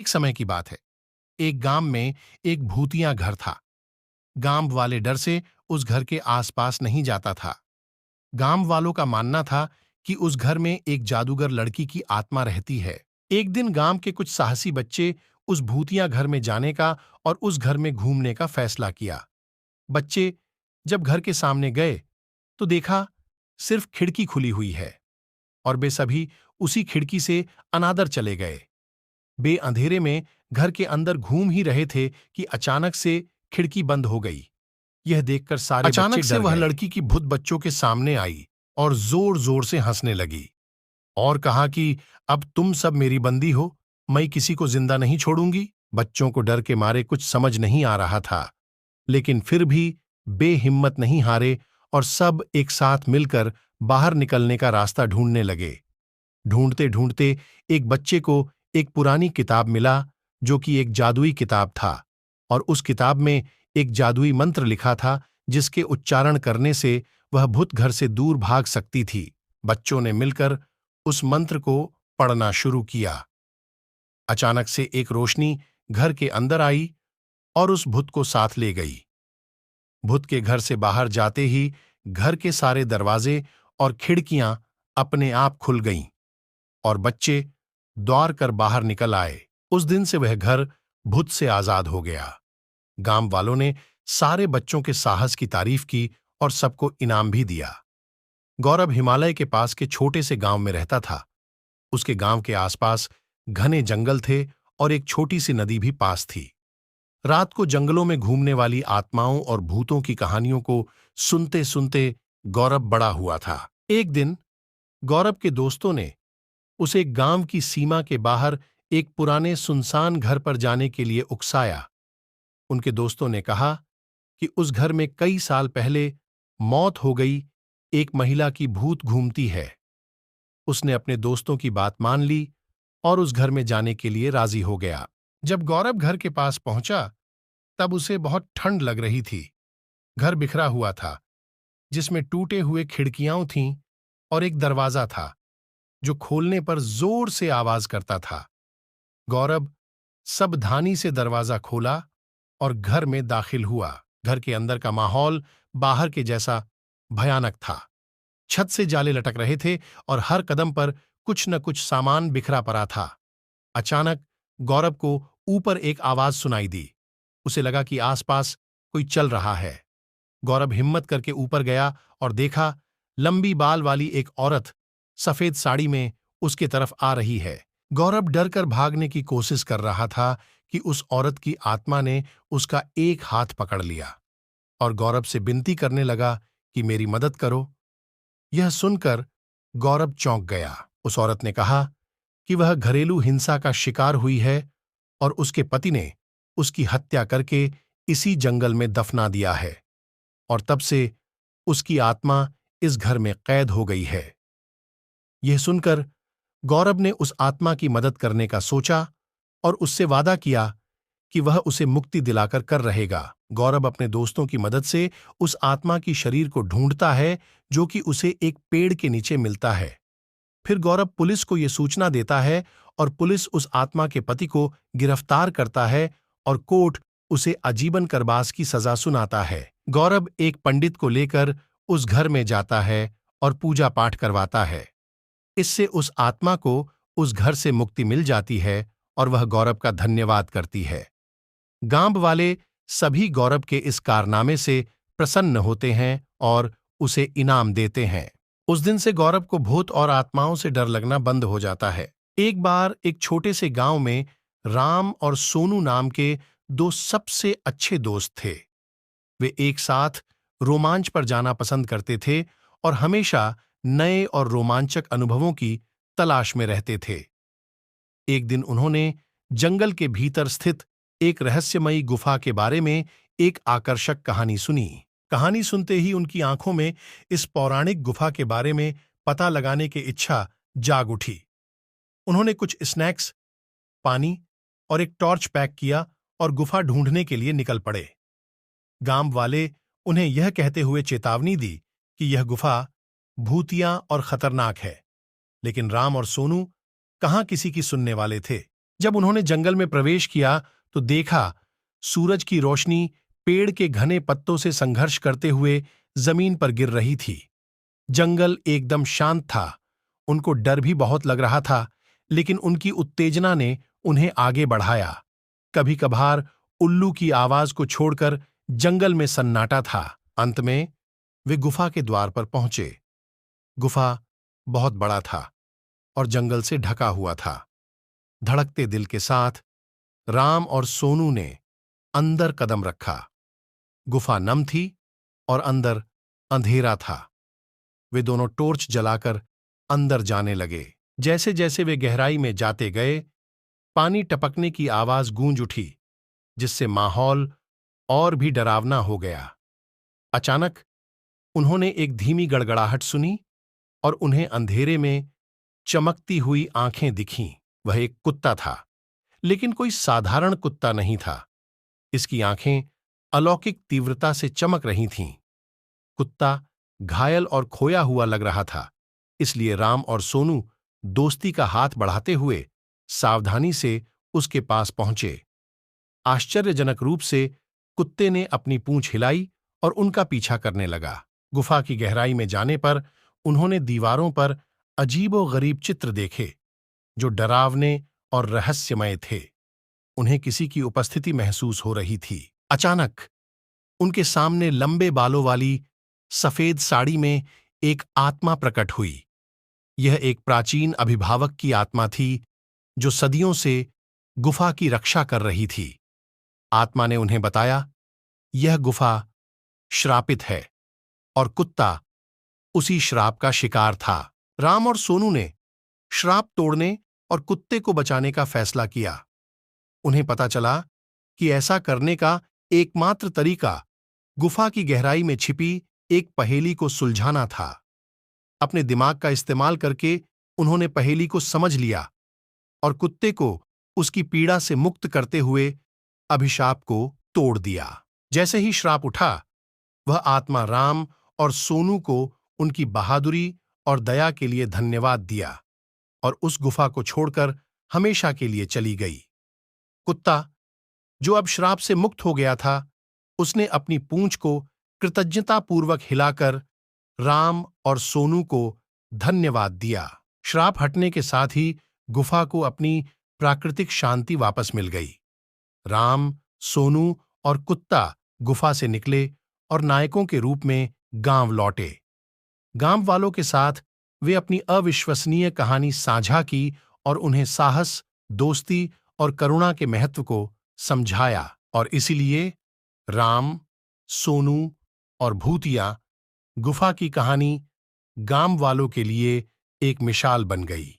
एक समय की बात है। एक गांव में एक भूतिया घर था। गांव वाले डर से उस घर के आसपास नहीं जाता था। गांव वालों का मानना था कि उस घर में एक जादूगर लड़की की आत्मा रहती है। एक दिन गांव के कुछ साहसी बच्चे उस भूतिया घर में जाने का और उस घर में घूमने का फैसला किया। बच्चे जब घर के सामने गए तो देखा सिर्फ खिड़की खुली हुई है और वे सभी उसी खिड़की से अनादर चले गए। वे अंधेरे में घर के अंदर घूम ही रहे थे कि अचानक से खिड़की बंद हो गई। यह देखकर सारे बच्चे अचानक से डर वह गए। लड़की की भूत बच्चों के सामने आई और जोर जोर से हंसने लगी और कहा कि अब तुम सब मेरी बंदी हो, मैं किसी को जिंदा नहीं छोड़ूंगी। बच्चों को डर के मारे कुछ समझ नहीं आ रहा था, लेकिन फिर भी बेहिम्मत नहीं हारे और सब एक साथ मिलकर बाहर निकलने का रास्ता ढूंढने लगे। ढूंढते ढूंढते एक बच्चे को एक पुरानी किताब मिला जो कि एक जादुई किताब था और उस किताब में एक जादुई मंत्र लिखा था जिसके उच्चारण करने से वह भूत घर से दूर भाग सकती थी। बच्चों ने मिलकर उस मंत्र को पढ़ना शुरू किया। अचानक से एक रोशनी घर के अंदर आई और उस भूत को साथ ले गई। भूत के घर से बाहर जाते ही घर के सारे दरवाजे और खिड़कियां अपने आप खुल गईं और बच्चे द्वार कर बाहर निकल आए। उस दिन से वह घर भूत से आजाद हो गया। गांव वालों ने सारे बच्चों के साहस की तारीफ की और सबको इनाम भी दिया। गौरव हिमालय के पास के छोटे से गांव में रहता था। उसके गांव के आसपास घने जंगल थे और एक छोटी सी नदी भी पास थी। रात को जंगलों में घूमने वाली आत्माओं और भूतों की कहानियों को सुनते सुनते गौरव बड़ा हुआ था। एक दिन गौरव के दोस्तों ने उसे गांव की सीमा के बाहर एक पुराने सुनसान घर पर जाने के लिए उकसाया। उनके दोस्तों ने कहा कि उस घर में कई साल पहले मौत हो गई एक महिला की भूत घूमती है। उसने अपने दोस्तों की बात मान ली और उस घर में जाने के लिए राजी हो गया। जब गौरव घर के पास पहुंचा तब उसे बहुत ठंड लग रही थी। घर बिखरा हुआ था, जिसमें टूटे हुए खिड़कियां थीं और एक दरवाजा था जो खोलने पर जोर से आवाज करता था। गौरव सावधानी से दरवाजा खोला और घर में दाखिल हुआ। घर के अंदर का माहौल बाहर के जैसा भयानक था। छत से जाले लटक रहे थे और हर कदम पर कुछ न कुछ सामान बिखरा पड़ा था। अचानक गौरव को ऊपर एक आवाज सुनाई दी। उसे लगा कि आसपास कोई चल रहा है। गौरव हिम्मत करके ऊपर गया और देखा लंबी बाल वाली एक औरत सफेद साड़ी में उसके तरफ आ रही है। गौरव डर कर भागने की कोशिश कर रहा था कि उस औरत की आत्मा ने उसका एक हाथ पकड़ लिया और गौरव से विनती करने लगा कि मेरी मदद करो। यह सुनकर गौरव चौंक गया। उस औरत ने कहा कि वह घरेलू हिंसा का शिकार हुई है और उसके पति ने उसकी हत्या करके इसी जंगल में दफना दिया है और तब से उसकी आत्मा इस घर में कैद हो गई है। यह सुनकर गौरव ने उस आत्मा की मदद करने का सोचा और उससे वादा किया कि वह उसे मुक्ति दिलाकर कर रहेगा। गौरव अपने दोस्तों की मदद से उस आत्मा की शरीर को ढूंढता है जो कि उसे एक पेड़ के नीचे मिलता है। फिर गौरव पुलिस को यह सूचना देता है और पुलिस उस आत्मा के पति को गिरफ्तार करता है और कोर्ट उसे आजीवन कारावास की सजा सुनाता है। गौरव एक पंडित को लेकर उस घर में जाता है और पूजा पाठ करवाता है। इससे उस आत्मा को उस घर से मुक्ति मिल जाती है और वह गौरव का धन्यवाद करती है। गांव वाले सभी गौरव के इस कारनामे से प्रसन्न होते हैं और उसे इनाम देते हैं। उस दिन से गौरव को भूत और आत्माओं से डर लगना बंद हो जाता है। एक बार एक छोटे से गांव में राम और सोनू नाम के दो सबसे अच्छे दोस्त थे। वे एक साथ रोमांच पर जाना पसंद करते थे और हमेशा नए और रोमांचक अनुभवों की तलाश में रहते थे। एक दिन उन्होंने जंगल के भीतर स्थित एक रहस्यमयी गुफा के बारे में एक आकर्षक कहानी सुनी। कहानी सुनते ही उनकी आंखों में इस पौराणिक गुफा के बारे में पता लगाने की इच्छा जाग उठी। उन्होंने कुछ स्नैक्स, पानी और एक टॉर्च पैक किया और गुफा ढूंढने के लिए निकल पड़े। गांव वाले उन्हें यह कहते हुए चेतावनी दी कि यह गुफा भूतिया और खतरनाक है, लेकिन राम और सोनू कहाँ किसी की सुनने वाले थे। जब उन्होंने जंगल में प्रवेश किया तो देखा सूरज की रोशनी पेड़ के घने पत्तों से संघर्ष करते हुए जमीन पर गिर रही थी। जंगल एकदम शांत था। उनको डर भी बहुत लग रहा था, लेकिन उनकी उत्तेजना ने उन्हें आगे बढ़ाया। कभी कभार उल्लू की आवाज को छोड़कर जंगल में सन्नाटा था। अंत में वे गुफा के द्वार पर पहुंचे। गुफा बहुत बड़ा था और जंगल से ढका हुआ था। धड़कते दिल के साथ राम और सोनू ने अंदर कदम रखा। गुफा नम थी और अंदर अंधेरा था। वे दोनों टॉर्च जलाकर अंदर जाने लगे। जैसे जैसे वे गहराई में जाते गए, पानी टपकने की आवाज गूंज उठी, जिससे माहौल और भी डरावना हो गया। अचानक उन्होंने एक धीमी गड़गड़ाहट सुनी और उन्हें अंधेरे में चमकती हुई आंखें दिखीं। वह एक कुत्ता था, लेकिन कोई साधारण कुत्ता नहीं था। इसकी आंखें अलौकिक तीव्रता से चमक रही थीं। कुत्ता घायल और खोया हुआ लग रहा था, इसलिए राम और सोनू दोस्ती का हाथ बढ़ाते हुए सावधानी से उसके पास पहुंचे। आश्चर्यजनक रूप से कुत्ते ने अपनी पूंछ हिलाई और उनका पीछा करने लगा। गुफा की गहराई में जाने पर उन्होंने दीवारों पर अजीबोगरीब चित्र देखे, जो डरावने और रहस्यमय थे। उन्हें किसी की उपस्थिति महसूस हो रही थी। अचानक उनके सामने लंबे बालों वाली सफेद साड़ी में एक आत्मा प्रकट हुई। यह एक प्राचीन अभिभावक की आत्मा थी, जो सदियों से गुफा की रक्षा कर रही थी। आत्मा ने उन्हें बताया, यह गुफा श्रापित है और कुत्ता उसी श्राप का शिकार था। राम और सोनू ने श्राप तोड़ने और कुत्ते को बचाने का फैसला किया। उन्हें पता चला कि ऐसा करने का एकमात्र तरीका गुफा की गहराई में छिपी एक पहेली को सुलझाना था। अपने दिमाग का इस्तेमाल करके उन्होंने पहेली को समझ लिया और कुत्ते को उसकी पीड़ा से मुक्त करते हुए अभिशाप को तोड़ दिया। जैसे ही श्राप उठा, वह आत्मा राम और सोनू को उनकी बहादुरी और दया के लिए धन्यवाद दिया और उस गुफा को छोड़कर हमेशा के लिए चली गई। कुत्ता, जो अब श्राप से मुक्त हो गया था, उसने अपनी पूंछ को कृतज्ञतापूर्वक हिलाकर राम और सोनू को धन्यवाद दिया। श्राप हटने के साथ ही गुफा को अपनी प्राकृतिक शांति वापस मिल गई। राम, सोनू और कुत्ता गुफा से निकले और नायकों के रूप में गांव लौटे। गांव वालों के साथ वे अपनी अविश्वसनीय कहानी साझा की और उन्हें साहस, दोस्ती और करुणा के महत्व को समझाया। और इसीलिए राम, सोनू और भूतिया गुफा की कहानी गांव वालों के लिए एक मिसाल बन गई।